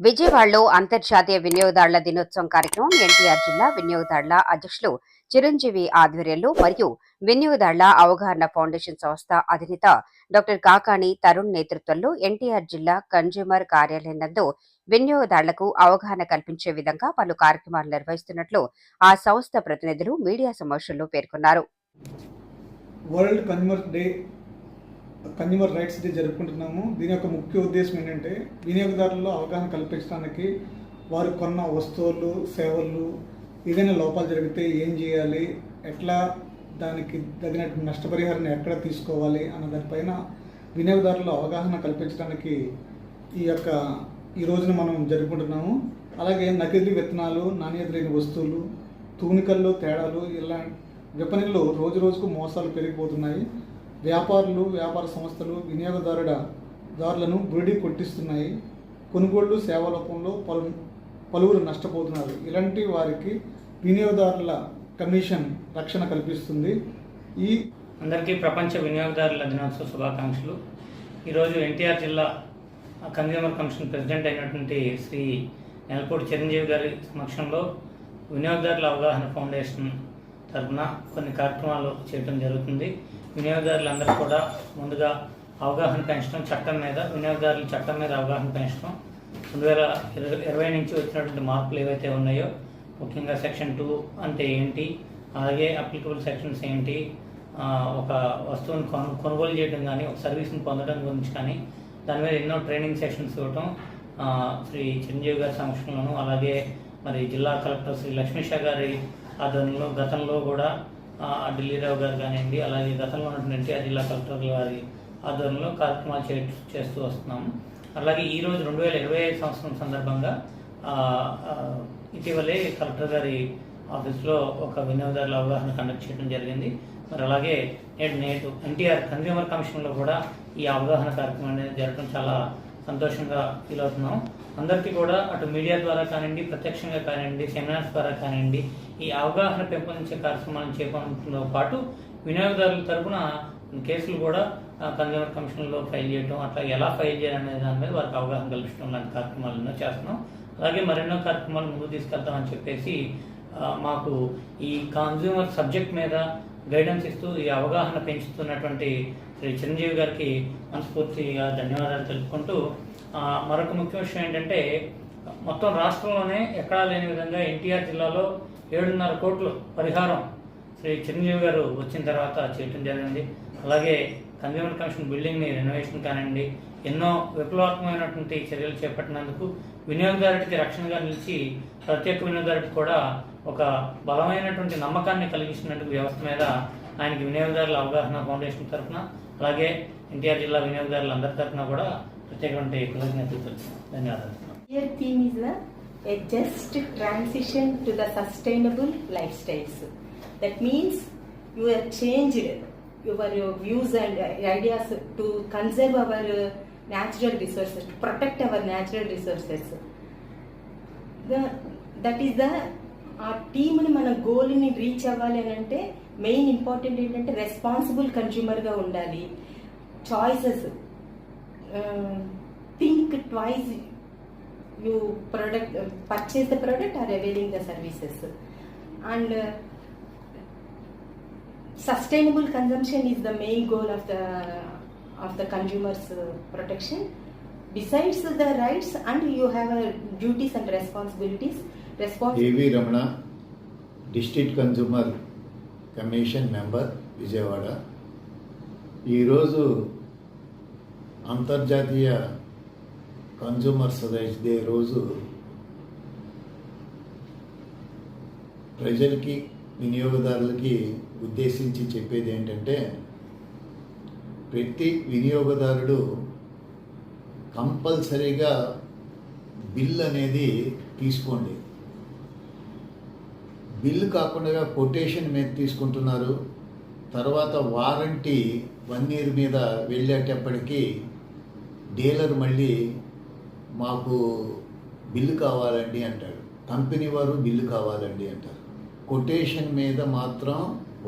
విజయవాడలో అంతర్జాతీయ వినియోగదారుల దినోత్సవం కార్యక్రమం ఎన్టీఆర్ జిల్లా వినియోగదారుల అధ్యక్షులు చిరంజీవి ఆధ్వర్యంలో మరియు వినియోగదారుల అవగాహన ఫౌండేషన్ సంస్థ అధినేత డాక్టర్ కాకాణి తరుణ్ నేతృత్వంలో ఎన్టీఆర్ జిల్లా కన్జ్యూమర్ కార్యాలయం నందు వినియోగదారులకు అవగాహన కల్పించే విధంగా పలు కార్యక్రమాలు నిర్వహిస్తున్నట్లు ఆ సంస్థ ప్రతినిధులు మీడియా సమావేశంలో పేర్కొన్నారు. వరల్డ్ కన్జ్యూమర్ రైట్స్ డే జరుపుకుంటున్నాము. దీని యొక్క ముఖ్య ఉద్దేశం ఏంటంటే వినియోగదారుల్లో అవగాహన కల్పించడానికి వారు కొన్న వస్తువులు సేవలు ఏదైనా లోపాలు జరిగితే ఏం చేయాలి, ఎట్లా దానికి తగినట్టు నష్టపరిహారాన్ని ఎక్కడ తీసుకోవాలి అన్న దానిపైన వినియోగదారుల్లో అవగాహన కల్పించడానికి ఈ రోజున మనం జరుపుకుంటున్నాము. అలాగే నకిలీ విత్తనాలు, నాణ్యత లేని వస్తువులు, తూనికల్లో తేడాలు, ఇలా విపణిలో రోజు రోజుకు మోసాలు పెరిగిపోతున్నాయి. వ్యాపారులు, వ్యాపార సంస్థలు వినియోగదారులను బురిడి కొట్టిస్తున్నాయి. కొనుగోళ్లు సేవ లోపంలో పలువురు నష్టపోతున్నారు. ఇలాంటి వారికి వినియోగదారుల కమిషన్ రక్షణ కల్పిస్తుంది. అందరికీ ప్రపంచ వినియోగదారుల దినోత్సవ శుభాకాంక్షలు. ఈరోజు ఎన్టీఆర్ జిల్లా కన్జ్యూమర్ కమిషన్ ప్రెసిడెంట్ అయినటువంటి శ్రీ నెలపూడి చిరంజీవి గారి సమక్షంలో వినియోగదారుల అవగాహన ఫౌండేషన్ తరఫున కొన్ని కార్యక్రమాలు చేయడం జరుగుతుంది. వినియోగదారులందరూ కూడా ముందుగా అవగాహన పెంచడం, వినియోగదారుల చట్టం మీద అవగాహన పెంచడం, 2020 నుంచి వచ్చినటువంటి మార్పులు ఏవైతే ఉన్నాయో, ముఖ్యంగా సెక్షన్ 2 అంటే ఏంటి, అలాగే అప్లికబుల్ సెక్షన్స్ ఏంటి, ఒక వస్తువును కొనుగోలు చేయడం కానీ ఒక సర్వీస్ని పొందడం గురించి కానీ దాని మీద ఎన్నో ట్రైనింగ్ సెషన్స్ ఇవ్వటం శ్రీ చిరంజీవి గారి సమక్షంలోనూ, అలాగే మరి జిల్లా కలెక్టర్ శ్రీ లక్ష్మీషా గారి ఆధ్వర్యంలో గతంలో కూడా ఢిల్లీరావు గారు కానివ్వండి, అలాగే గతంలో ఉన్నటువంటి ఎన్టీఆర్ జిల్లా కలెక్టర్ గారి ఆధ్వర్యంలో కార్యక్రమాలు చేస్తూ వస్తున్నాము. అలాగే ఈరోజు 2025 సంవత్సరం సందర్భంగా ఇటీవలే కలెక్టర్ గారి ఆఫీస్లో ఒక వినియోగదారుల అవగాహన కండక్ట్ చేయడం జరిగింది. మరి అలాగే నేడు ఎన్టీఆర్ కన్జ్యూమర్ కమిషన్లో కూడా ఈ అవగాహన కార్యక్రమం అనేది జరగడం చాలా సంతోషంగా ఫీల్ అవుతున్నాం. అందరికీ కూడా అటు మీడియా ద్వారా కానివ్వండి, ప్రత్యక్షంగా కానివ్వండి, సెమినార్స్ ద్వారా కానివ్వండి, ఈ అవగాహన పెంపొందించే కార్యక్రమాలను చేపట్టడంతో పాటు వినియోగదారుల తరఫున కేసులు కూడా కన్జ్యూమర్ కమిషన్లో ఫైల్ చేయడం, అట్లా ఎలా ఫైల్ చేయాలనే దాని మీద వారికి అవగాహన కల్పించడం లాంటి కార్యక్రమాలను చేస్తున్నాం. అలాగే మరెన్నో కార్యక్రమాలు ముందుకు తీసుకెళ్తామని చెప్పేసి మాకు ఈ కన్జ్యూమర్ సబ్జెక్ట్ మీద గైడెన్స్ ఇస్తూ ఈ అవగాహన పెంచుతున్నటువంటి శ్రీ చిరంజీవి గారికి మనస్ఫూర్తిగా ధన్యవాదాలు తెలుపుకుంటూ, మరొక ముఖ్య విషయం ఏంటంటే మొత్తం రాష్ట్రంలోనే ఎక్కడా లేని విధంగా ఎన్టీఆర్ జిల్లాలో 7.5 కోట్ల పరిహారం శ్రీ చిరంజీవి గారు వచ్చిన తర్వాత చేయటం జరిగింది. అలాగే కన్జ్యూమర్ కమిషన్ బిల్డింగ్ని రెనోవేషన్ కానివ్వండి, ఎన్నో విప్లవాత్మకమైనటువంటి చర్యలు చేపట్టినందుకు వినియోగదారుడికి రక్షణగా నిలిచి ప్రత్యేక వినియోగదారుడికి కూడా ఒక బలమైనటువంటి నమ్మకాన్ని కలిగిస్తున్నట్టు వ్యవస్థ మీద ఆయనకి వినియోగదారుల అవగాహన ఫౌండేషన్ తరఫున, అలాగే ఎన్టీఆర్ జిల్లా వినియోగదారులందరి తరఫున కూడా ప్రత్యేకమైన కృతజ్ఞతలు. ధన్యవాదాలు. Your theme is a just transition to the sustainable lifestyles. That means you have changed your views and ideas to conserve our natural resources, to protect our natural resources. That is ఆ టీమ్ని మన గోల్ని reach అవ్వాలి అని అంటే main important ఏంటంటే responsible కన్జ్యూమర్గా ఉండాలి. Choices, think twice you purchase the product or availing the services, and sustainable consumption is the main goal of the consumers protection. Besides the rights, and you have duties and responsibilities. A.V. Ramana, District Consumer Commission Member, Vijayawada. ఈ రోజు అంతర్జాతీయ consumers rights day రోజు ప్రజలకి, వినియోగదారులకి ఉద్దేశించి చెప్పేది ఏంటంటే, ప్రతి వినియోగదారుడు కంపల్సరీగా బిల్ అనేది తీసుకోండి. బిల్లు కాకుండా కొటేషన్ మీద తీసుకుంటున్నారు. తర్వాత వారంటీ 1 year మీద వెళ్ళేటప్పటికీ డీలర్ మళ్ళీ మాకు బిల్లు కావాలండి అంటాడు, కంపెనీ వారు బిల్లు కావాలండి అంటారు. కొటేషన్ మీద మాత్రం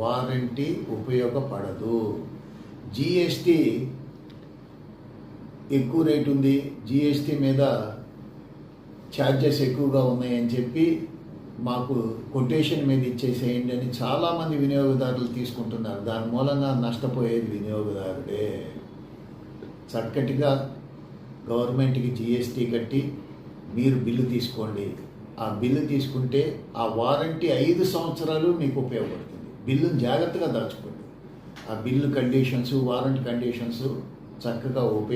వారంటీ ఉపయోగపడదు. జిఎస్టీ ఎక్కువ రేటు ఉంది, జిఎస్టీ మీద ఛార్జెస్ ఎక్కువగా ఉన్నాయని చెప్పి మాకు కొటేషన్ మీద ఇచ్చేసేయండి అని చాలామంది వినియోగదారులు తీసుకుంటున్నారు. దాని మూలంగా నష్టపోయేది వినియోగదారుడే. చక్కటిగా గవర్నమెంట్కి జిఎస్టీ కట్టి మీరు బిల్లు తీసుకోండి. ఆ బిల్లు తీసుకుంటే ఆ వారంటీ 5 సంవత్సరాలు మీకు ఉపయోగపడుతుంది. బిల్లును జాగ్రత్తగా దాచుకోండి. ఆ బిల్లు కండిషన్స్, వారంటీ కండిషన్స్ చక్కగా